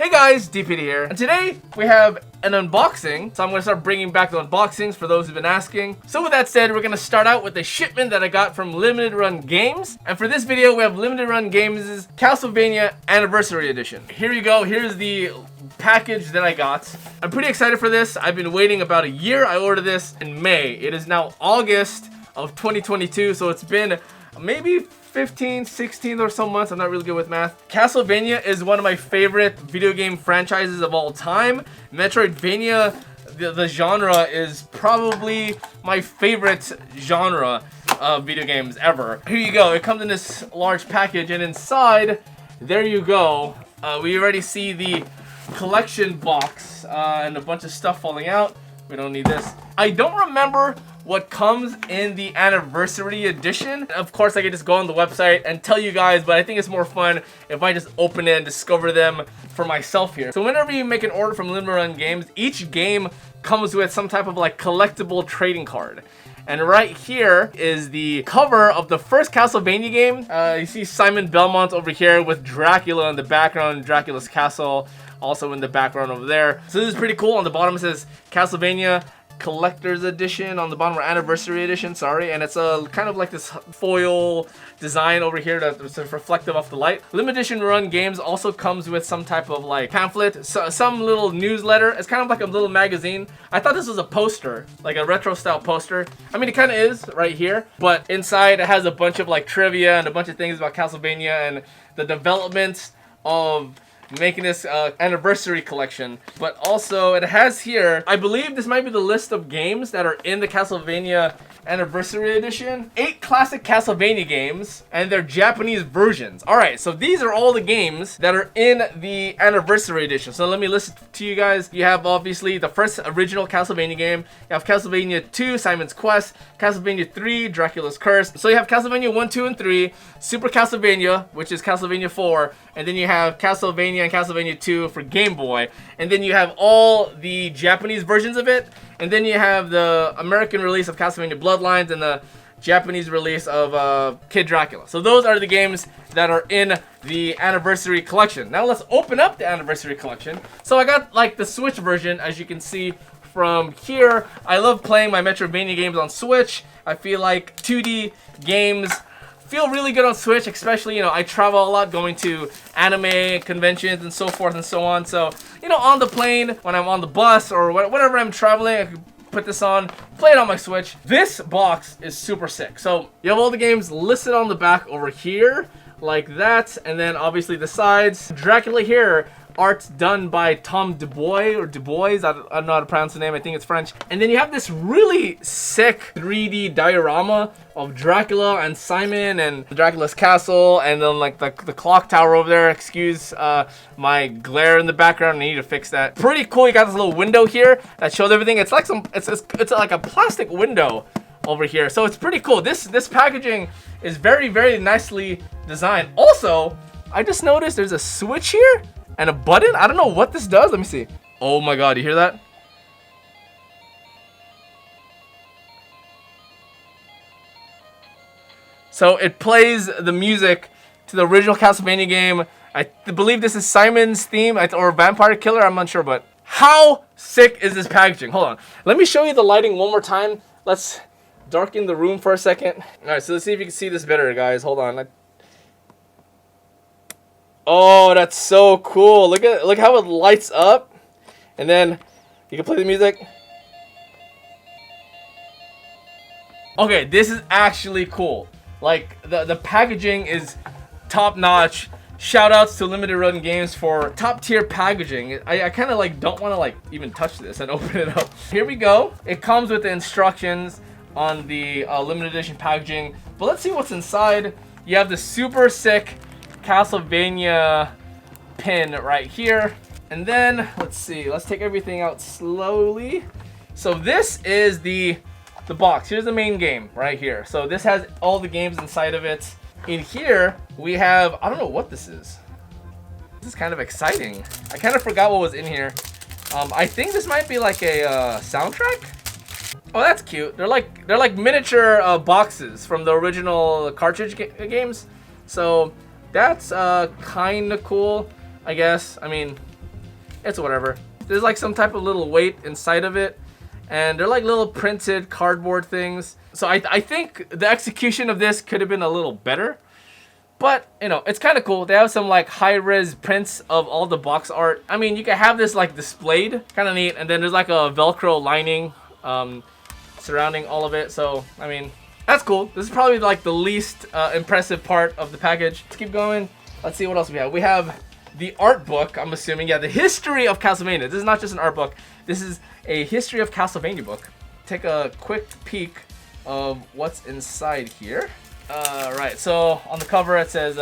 Hey guys, DPD here, and today we have an unboxing, so I'm going to start bringing back the unboxings for those who've been asking. So with that said, we're going to start out with the shipment that I got from Limited Run Games, and for this video we have Limited Run Games' Castlevania Anniversary Edition. Here you go, here's the package that I got. I'm pretty excited for this. I've been waiting about a year. I ordered this in May. It is now August of 2022, so it's been maybe 15, 16 or so months. I'm not really good with math. Castlevania is one of my favorite video game franchises of all time. Metroidvania, the genre, is probably my favorite genre of video games ever. Here you go. It comes in this large package, and inside, there you go. We already see the collection box and a bunch of stuff falling out. We don't need this. I don't remember what comes in the anniversary edition. Of course, I could just go on the website and tell you guys, but I think it's more fun if I just open it and discover them for myself here. So whenever you make an order from Limited Run Games, each game comes with some type of like collectible trading card. And right here is the cover of the first Castlevania game. You see Simon Belmont over here with Dracula in the background, Dracula's castle also in the background over there. So this is pretty cool. On the bottom it says Castlevania Collector's Edition, on the bottom, or Anniversary Edition, sorry, and it's a kind of like this foil design over here that's reflective of the light. Limited Run Games also comes with some type of like pamphlet, some little newsletter. It's kind of like a little magazine. I thought this was a poster, like a retro style poster. I mean, it kind of is right here, but inside it has a bunch of like trivia and a bunch of things about Castlevania and the development of making this anniversary collection. But also it has here, I believe this might be the list of games that are in the Castlevania Anniversary Edition. 8 classic Castlevania games and their Japanese versions. Alright, so these are all the games that are in the Anniversary Edition. So let me list to you guys. You have obviously the first original Castlevania game. You have Castlevania 2, Simon's Quest, Castlevania 3, Dracula's Curse. So you have Castlevania 1, 2, and 3, Super Castlevania, which is Castlevania 4, and then you have Castlevania and Castlevania 2 for Game Boy, and then you have all the Japanese versions of it, and then you have the American release of Castlevania Bloodlines and the Japanese release of Kid Dracula. So those are the games that are in the Anniversary Collection. Now let's open up the Anniversary Collection. So I got like the Switch version, as you can see from here. I love playing my Metroidvania games on Switch. I feel like 2D games feel really good on Switch, especially, you know, I travel a lot going to anime conventions and so forth and so on. So, you know, on the plane, when I'm on the bus or whenever I'm traveling, I can put this on, play it on my Switch. This box is super sick. So you have all the games listed on the back over here like that, and then obviously the sides. Dracula here, art done by Tom Dubois, or Dubois, I don't know how to pronounce the name, I think it's French. And then you have this really sick 3D diorama of Dracula and Simon and Dracula's castle, and then like the clock tower over there. Excuse my glare in the background, I need to fix that. Pretty cool. You got this little window here that shows everything. It's like it's like a plastic window over here, so it's pretty cool. This packaging is very, very nicely designed. Also, I just noticed there's a switch here and a button. I don't know what this does. Let me see. Oh my god, you hear that? So it plays the music to the original Castlevania game. I believe this is Simon's theme, or Vampire Killer, I'm not sure, but how sick is this packaging? Hold on. Let me show you the lighting one more time. Let's darken the room for a second. Alright, so let's see if you can see this better, guys. Hold on. Oh, that's so cool. Look how it lights up. And then you can play the music. Okay, this is actually cool. Like the packaging is top notch. Shout outs to Limited Run Games for top tier packaging. I kind of like don't want to like even touch this and open it up. Here we go. It comes with the instructions on the limited edition packaging. But let's see what's inside. You have the super sick Castlevania pin right here, and then let's see, let's take everything out slowly. So this is the box. Here's the main game right here. So this has all the games inside of it. In here we have, I don't know what this is. This is kind of exciting. I kind of forgot what was in here. I think this might be like a soundtrack. Oh, that's cute. They're like miniature boxes from the original cartridge games. So that's kind of cool, I guess. I mean, it's whatever. There's like some type of little weight inside of it, and they're like little printed cardboard things. So I think the execution of this could have been a little better, but you know, it's kind of cool. They have some like high-res prints of all the box art. I mean, you can have this like displayed, kind of neat, and then there's like a Velcro lining surrounding all of it. So I mean, that's cool. This is probably like the least impressive part of the package. Let's keep going. Let's see what else we have. We have the art book, I'm assuming. Yeah, the history of Castlevania. This is not just an art book. This is a history of Castlevania book. Take a quick peek of what's inside here. Right, so on the cover it says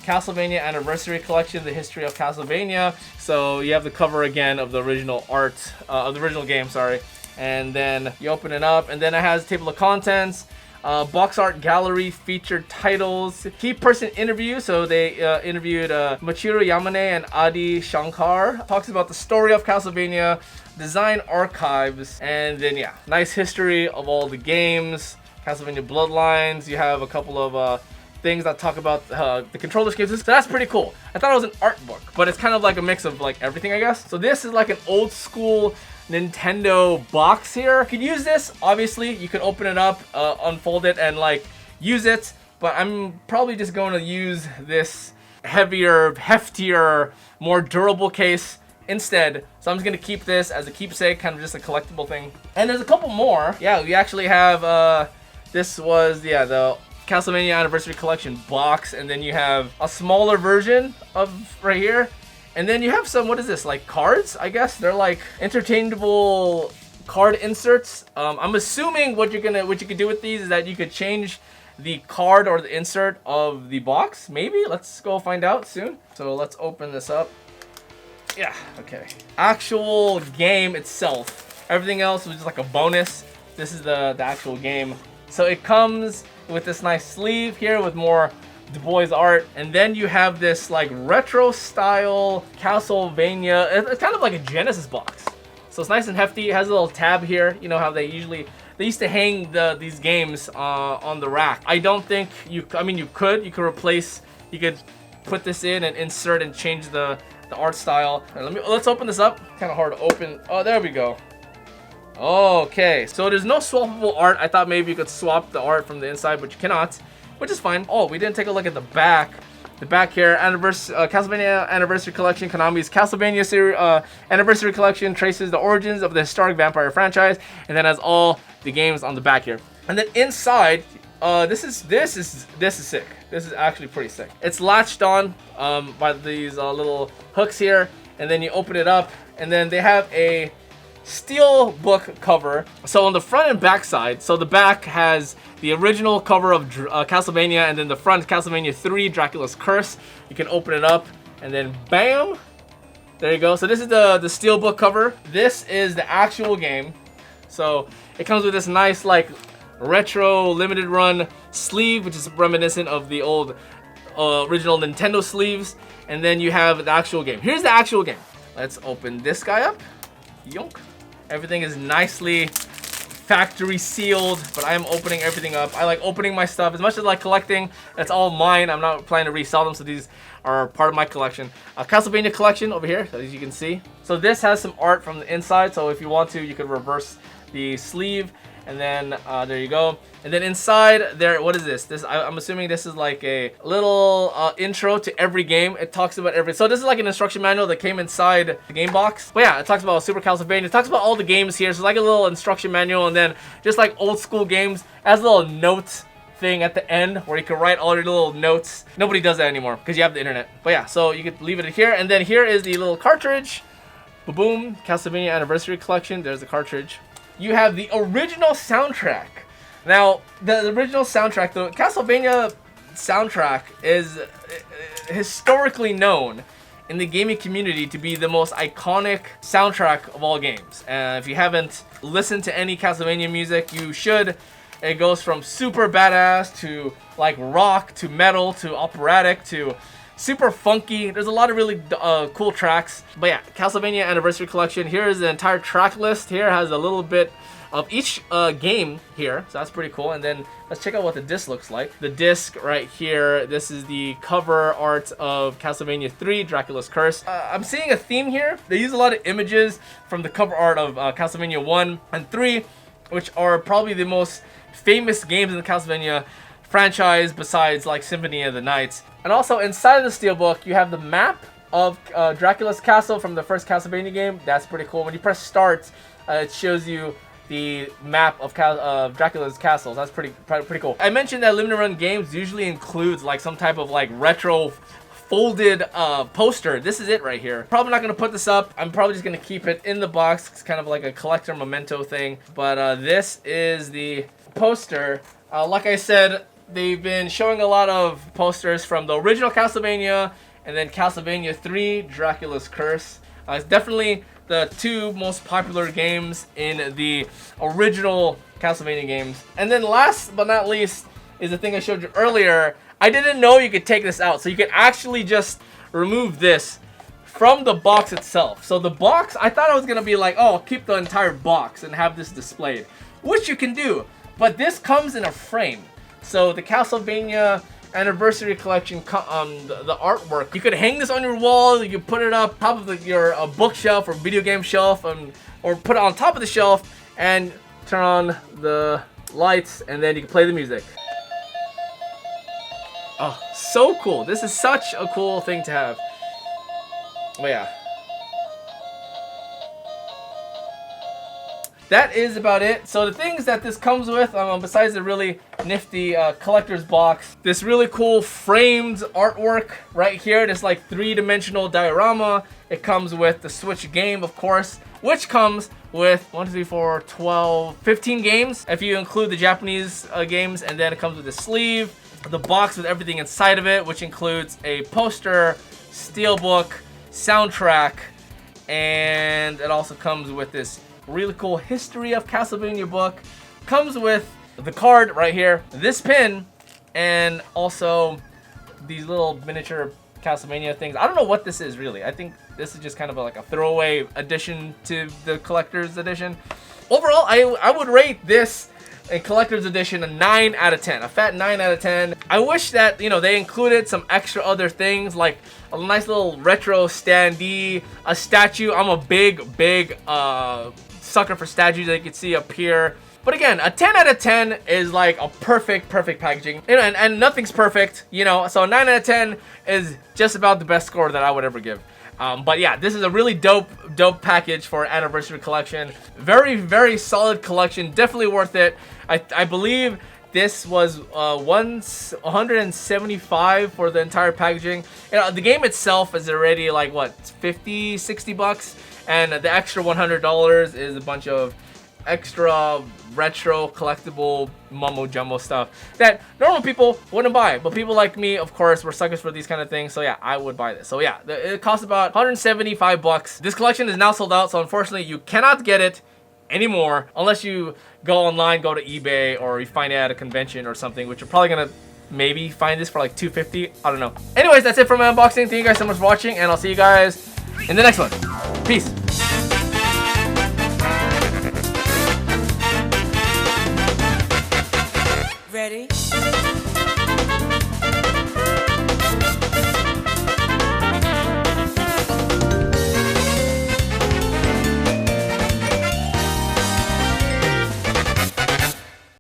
Castlevania Anniversary Collection, the history of Castlevania. So you have the cover again of the original art, of the original game, sorry. And then you open it up, and then it has a table of contents. Box art gallery, featured titles, key person interview. So they interviewed Machiro Yamane and Adi Shankar. Talks about the story of Castlevania, design archives, and then yeah, nice history of all the games, Castlevania Bloodlines. You have a couple of things that talk about the controller schemes. So that's pretty cool. I thought it was an art book, but it's kind of like a mix of like everything, I guess. So this is like an old school Nintendo box here. You could use this, obviously. You could open it up, unfold it, and like use it. But I'm probably just going to use this heavier, heftier, more durable case instead. So I'm just going to keep this as a keepsake, kind of just a collectible thing. And there's a couple more. Yeah, we actually have, this was, the Castlevania Anniversary Collection box. And then you have a smaller version of right here. And then you have some, what is this, like cards, I guess? They're like interchangeable card inserts. I'm assuming what you could do with these is that you could change the card or the insert of the box, maybe? Let's go find out soon. So let's open this up. Yeah, okay. Actual game itself. Everything else was just like a bonus. This is the actual game. So it comes with this nice sleeve here with more Du Bois art, and then you have this like retro style Castlevania. It's kind of like a Genesis box, so it's nice and hefty. It has a little tab here. You know how they used to hang these games on the rack. I don't think you could replace, you could put this in and insert and change the art style. Right, let's open this up. Kind of hard to open. Oh, there we go. Okay, so there's no swappable art. I thought maybe you could swap the art from the inside, but you cannot, which is fine. Oh, we didn't take a look at the back. The back here, Castlevania Anniversary Collection, Konami's Castlevania series, Anniversary Collection traces the origins of the historic vampire franchise, and then has all the games on the back here. And then inside, this is sick. This is actually pretty sick. It's latched on by these little hooks here, and then you open it up, and then they have a Steelbook cover. So on the front and back side, so the back has the original cover of Castlevania, and then the front, Castlevania 3, Dracula's Curse. You can open it up, and then bam, there you go. So this is the Steelbook cover. This is the actual game. So it comes with this nice like retro limited run sleeve, which is reminiscent of the old original Nintendo sleeves. And then you have the actual game. Here's the actual game. Let's open this guy up. Yonk. Everything is nicely factory sealed, but I am opening everything up. I like opening my stuff. As much as I like collecting, it's all mine. I'm not planning to resell them, so these are part of my collection. Castlevania collection over here, as you can see. So this has some art from the inside, so if you want to, you could reverse the sleeve, and then there you go. And then inside there, what is this? I'm assuming this is like a little intro to every game. It talks about every, so this is like an instruction manual that came inside the game box. But yeah, it talks about Super Castlevania. It talks about all the games here. So it's like a little instruction manual, and then just like old school games, it has a little note thing at the end where you can write all your little notes. Nobody does that anymore because you have the internet. But yeah, so you could leave it here, and then here is the little cartridge. Boom, Castlevania Anniversary Collection. There's the cartridge. You have the original soundtrack. Now, the original soundtrack, the Castlevania soundtrack is historically known in the gaming community to be the most iconic soundtrack of all games. If you haven't listened to any Castlevania music, you should. It goes from super badass to like rock to metal to operatic to super funky. There's a lot of really cool tracks. But yeah, Castlevania Anniversary Collection. Here is the entire track list. Here has a little bit of each game here, so that's pretty cool. And then let's check out what the disc looks like. The disc right here, this is the cover art of Castlevania 3, Dracula's Curse. I'm seeing a theme here. They use a lot of images from the cover art of Castlevania 1 and 3, which are probably the most famous games in the Castlevania franchise besides like Symphony of the Night. And also inside of the Steelbook, you have the map of Dracula's castle from the first Castlevania game. That's pretty cool. When you press start, it shows you the map of Dracula's castle. That's pretty cool. I mentioned that limited run games usually includes like some type of like retro folded poster. This is it right here. Probably not gonna put this up. I'm probably just gonna keep it in the box. It's kind of like a collector memento thing. But this is the poster. Like I said, they've been showing a lot of posters from the original Castlevania and then Castlevania 3, Dracula's Curse. It's definitely the two most popular games in the original Castlevania games. And then last but not least is the thing I showed you earlier. I didn't know you could take this out. So you can actually just remove this from the box itself. So the box, I thought I was going to be like, oh, I'll keep the entire box and have this displayed, which you can do. But this comes in a frame. So the Castlevania Anniversary Collection, the artwork, you could hang this on your wall. You could put it up top of your bookshelf or video game shelf, or put it on top of the shelf and turn on the lights, and then you can play the music. Oh, so cool. This is such a cool thing to have. Oh yeah. That is about it. So the things that this comes with, besides the really nifty collector's box, this really cool framed artwork right here, this like three-dimensional diorama. It comes with the Switch game, of course, which comes with 1, 2, 3, 4, 12, 15 games, if you include the Japanese games. And then it comes with a sleeve, the box with everything inside of it, which includes a poster, steelbook, soundtrack, and it also comes with this really cool History of Castlevania book. Comes with the card right here, this pin, and also these little miniature Castlevania things. I don't know what this is really. I think this is just kind of like a throwaway addition to the collector's edition. Overall, I would rate this a collector's edition a 9 out of 10, a fat 9 out of 10. I wish that, you know, they included some extra other things like a nice little retro standee, a statue. I'm a big sucker for statues that you can see up here. But again, a 10 out of 10 is like a perfect packaging. You know, and nothing's perfect, you know, so a 9 out of 10 is just about the best score that I would ever give. But yeah, this is a really dope package for anniversary collection. Very solid collection, definitely worth it. I believe this was $175 for the entire packaging. You know, the game itself is already like what, 50, 60 bucks, and the extra $100 is a bunch of extra retro collectible mumbo jumbo stuff that normal people wouldn't buy, but people like me, of course, we're suckers for these kind of things. So yeah, I would buy this. So yeah, it costs about 175 bucks. This collection is now sold out, so unfortunately you cannot get it anymore unless you go online, go to eBay, or you find it at a convention or something, which you're probably gonna maybe find this for like $250. I don't know. Anyways, that's it for my unboxing. Thank you guys so much for watching, and I'll see you guys in the next one. Peace. Ready?